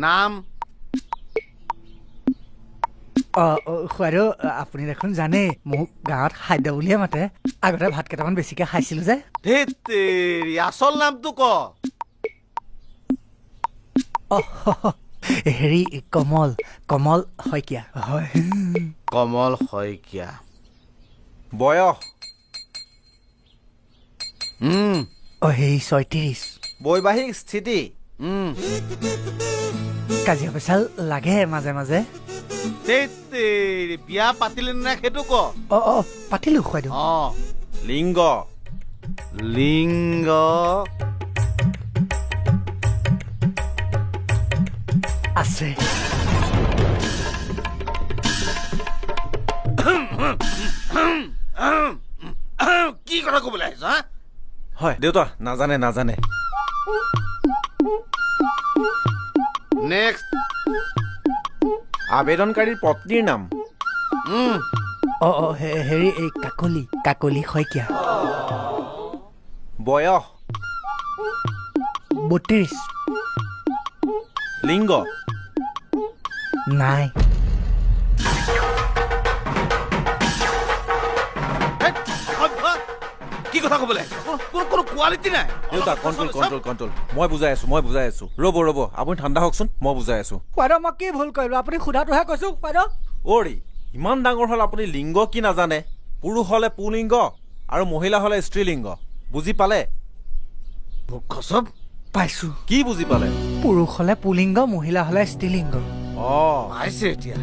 নাম খুৱাইদেউ আপুনি দেখোন জানেই মোক গাঁৱত খাদ্য বুলিয়ে মাতে আগতে ভাত কেইটামান বেছিকৈ খাইছিলোঁ যে ধেৎ তেৰি আচল নামটো ক হেৰি কমল কমল শইকীয়া হয় কমল শইকীয়া বয়স হেৰি ৩৬ বৈবাহিক স্থিতি কাজিয়া পেচাল লাগে মাজে মাজে ধেৎ তেৰি বিয়া পাতিলে নে সেইটো ক পাতিলোঁ খুৱাইদেউ লিংগ লিংগ আছে কি কথা ক'বলৈ আহিছ হা হয় দেউতা নাজানে নেক্সট আবেদনকাৰীৰ পত্নীৰ নাম হেৰি এই কাকলি শইকীয়া বয়স ৩২ লিংগ নাই কি কথা ক'বলৈ আহিছ কোনো কোৱালিটি নাই দেউতা কণ্ট্ৰল মই বুজাই আছো ৰ'ব আপুনি ঠাণ্ডা হওকচোন মই বুজাই আছো খুৱাইদেউ মই কি ভুল কৰিলোঁ আপুনি সোধাটোহে কৈছোঁ খুৱাইদেউ অৰি ইমান ডাঙৰ হ'ল আপুনি লিংগ কি নাজানে পুৰুষ হ'লে পুলিংগ আৰু মহিলা হ'লে স্ত্ৰীলিংগ বুজি পালে মুখচব পাইছোঁ কি বুজি পালে পুৰুষ হ'লে পুলিংগ মহিলা হ'লে স্ত্ৰীলিংগ পাইছে এতিয়া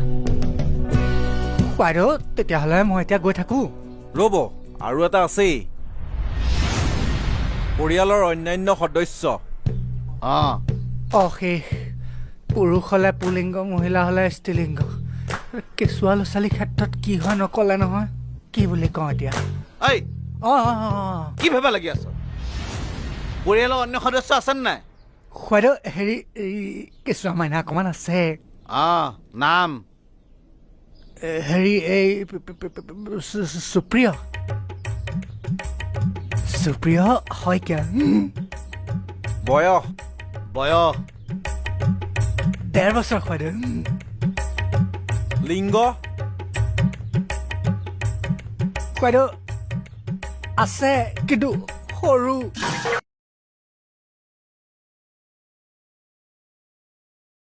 খুৱাইদেউ তেতিয়াহ'লে মই এতিয়া গৈ থাকোঁ ৰ'ব আৰু এটা আছেই পৰিয়ালৰ অন্যান্য সদস্য অশেষ পুৰুষ হ'লে পুলিংগ মহিলা হ'লে স্ত্ৰীলিংগ কেঁচুৱা ল'ৰা ছোৱালীৰ ক্ষেত্ৰত কি হয় নক'লে নহয় কি বুলি কওঁ এতিয়া ঐ কি ভাবা লাগি আছ পৰিয়ালৰ অন্য সদস্য আছেনে নাই খুৱাইদেউ হেৰি কেঁচুৱা মাইনা অকণমান আছে নাম হেৰি এই সুপ্ৰিয় শইকীয়া বয়স ১.৫ বছৰ খুৱাইদেউ লিংগ খুৱাইদেউ আছে কিন্তু সৰু